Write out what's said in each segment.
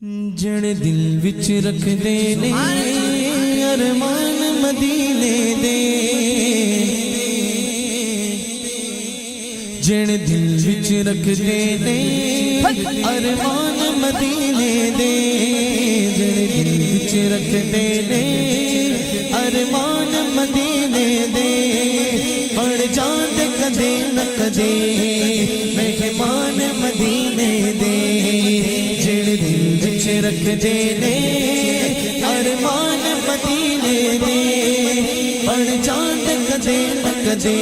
جڑے دل وچ رکھ دے نے ارمان مدینے دے، جڑے دل وچ رکھ دے نے ارمان مدینے دے، جڑے دل وچ رکھ دے نے ارمان مدینے دے، پڑ جان کدے نہ کدے مہمان مدینے دے، جڑے دل وچ رکھ دے نے ارمان مدینے دے، پڑ جان کدے نہ کدے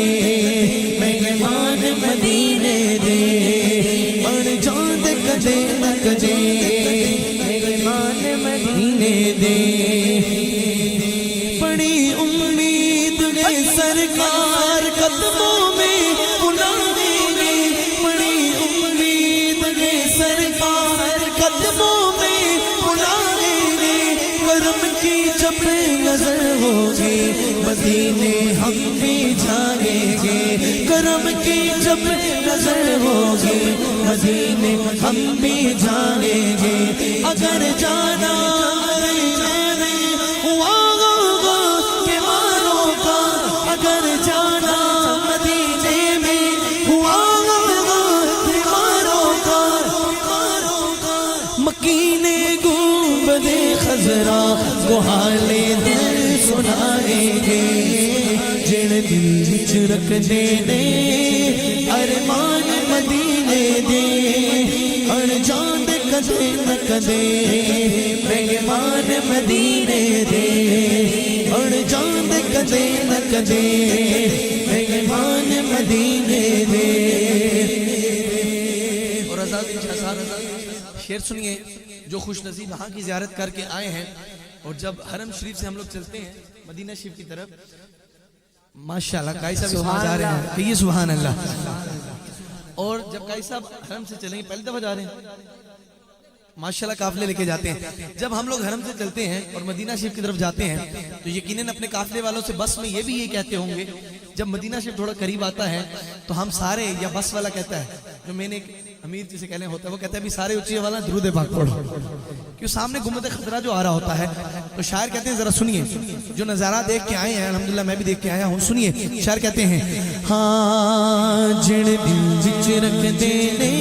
مہمان مدینے دے، پڑ جان کدے نہ کدے مہمان مدینے دے، بڑی امید ہے سرکار قدموں میں بلائیں گے، بڑی امید ہے سرکار قدموں میں بلائیں گے، کرم کی جب نظر ہوگی مدینے ہم بھی جائیں گے، کرم کی جب نظر ہوگی مدینے ہم بھی جائیں گے، اگر جانا اگر جانا مدینے میں ہوا بیماروں کا، مکینے گنبد خضرا کو حال دل سنائیں گے، جڑے دل وچ رکھ دے نے ارمان مدینے دے، اڑ جان کدے نہ کدے مہمان مدینے دے، اڑ جان کدے نہ کدے مہمان مدینے دے۔ اور آزاد شعر سنیے جو خوش نصیب وہاں کی زیارت کر کے آئے ہیں، اور جب حرم شریف سے ہم لوگ چلتے ہیں مدینہ شریف کی طرف، ماشاءاللہ قائی صاحب سبحان جا رہے ہیں، کہیے سبحان اللہ، اور جب قائی صاحب حرم سے چلیں گے پہلی دفعہ جا رہے ہیں، ماشاءاللہ قافلے لے کے جاتے ہیں، جب ہم لوگ حرم سے چلتے ہیں اور مدینہ شریف کی طرف جاتے ہیں تو یقیناً اپنے قافلے والوں سے بس میں یہ بھی یہ کہتے ہوں گے، جب مدینہ شریف تھوڑا قریب آتا ہے تو ہم سارے، یا بس والا کہتا ہے، جو میں نے امیر جسے کہنے ہوتا ہے وہ کہتا ہے بھی سارے اچھی والا درود پاک پڑھو، کیوں سامنے گنبد خضرا جو آ رہا ہوتا ہے، تو شاعر کہتے ہیں ذرا سنیے جو نظارہ دیکھ کے آئے ہیں، الحمدللہ میں بھی دیکھ کے آیا ہوں، سنیے شاعر کہتے ہیں، ہاں جڑے دل وچ رکھ دے نے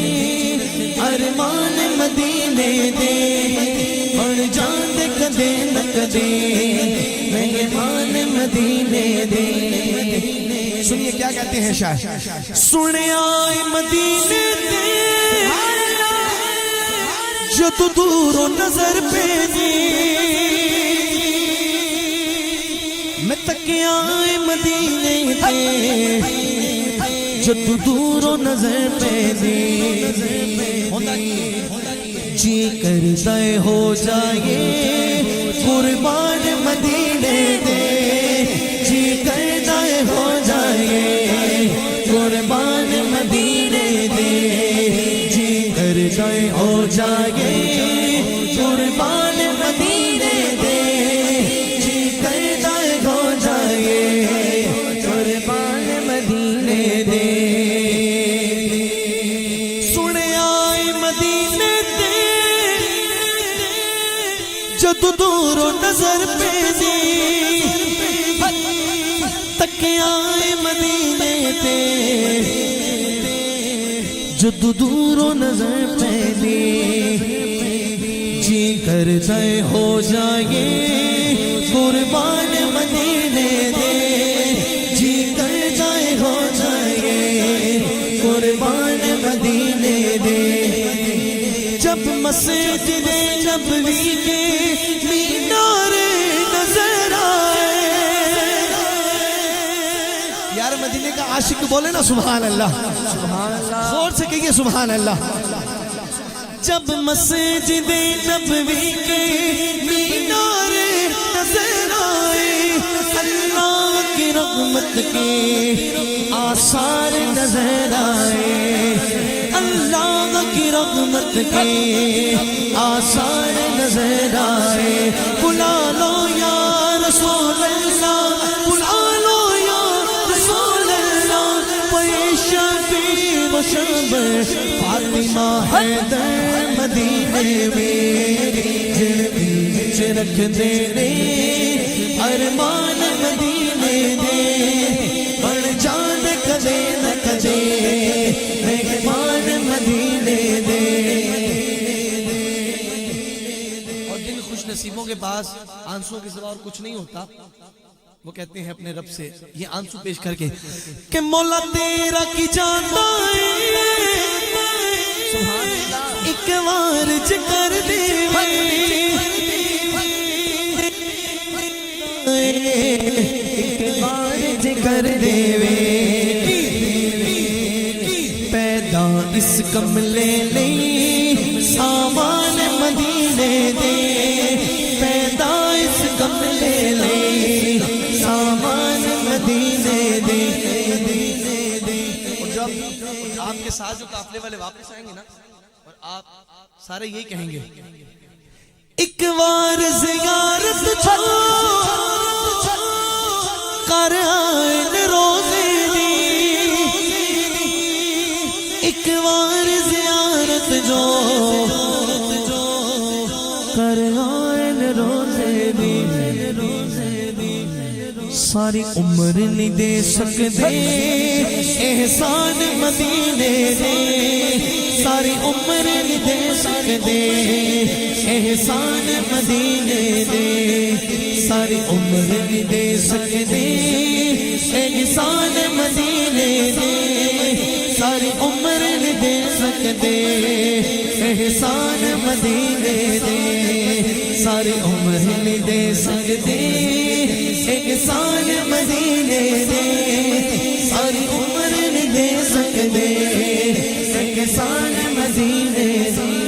ارمان مدینے دے، پڑ جان کدے نہ کدے مہمان مدینے دے، سنیے کیا کہتے ہیں شاعر، سنے آئے مدینے دے جو تو دور و نظر پہ دی، میں تکیا آئے مدینے دے جو تو دور و نظر پہ دی، جی کرتا ہے ہو جائے قربان مدینے دے، جی کرتا ہے ہو جائے قربان مدینے دے، جی کرتا ہے ہو جائے قربان مدینے دے، جی کرتا ہے ہو جائے قربان مدینے دے، سنے آئے مدینے دے جد دور و نظر پہ دی، تکیا آئے مدینے دے جد دور و نظر پہ دی، جی کرتا ہے ہو جائے قربان مدینے دے، جی کرتا ہے ہو جائے قربان مدینے دے، جب مسجد نبوی کے مینار نظر آئے، یار مدینے کا عاشق بولے نا سبحان اللہ، زور سے کہیے سبحان اللہ، جب مسجد نبوی کے مینار نظر آئے، اللہ کی رحمت کے آثار نظر آئے، اللہ کی رحمت کے آثار نظر آئے، بلا لو یا رسول اللہ، بلا لو یا رسول اللہ، شب فاطمہ حیدر مدینے میں رکھ دے نے ارمان مدینے دے بڑھ جان کدے نہ کدے مہمان مدینے دے اور جن خوش نصیبوں کے پاس آنسوں کے سوا اور کچھ نہیں ہوتا وہ کہتے ہیں اپنے رب سے یہ آنسو پیش کر کے کہ مولا تیرا کی جانتا ہے ایک بار کر دے ایک بار کر دے پیدا اس کملے نہیں سامان مدینے دے پیدا اس کملے نہیں سامان مدینے دے اور جب آپ کے ساتھ جو قافلے والے واپس آئیں گے نا اور آپ سارے یہی کہیں گے ایک بار زیارت کر آئین روزے دی ایک بار زیارت جو کر آئین روزے دی ساری عمر نہیں دے سکتے احسان مدینے دے ساری عمر نہیں دے سکتے احسان مدینے دے ساری عمر نہیں دے سکتے احسان مدینے دے ساری عمر نہیں دے سکتے احسان مدینے دے ساری عمر نہیں دے سکتے احسان مدینے دے ساری عمر نہیں دے سکتے احسان مدینے دے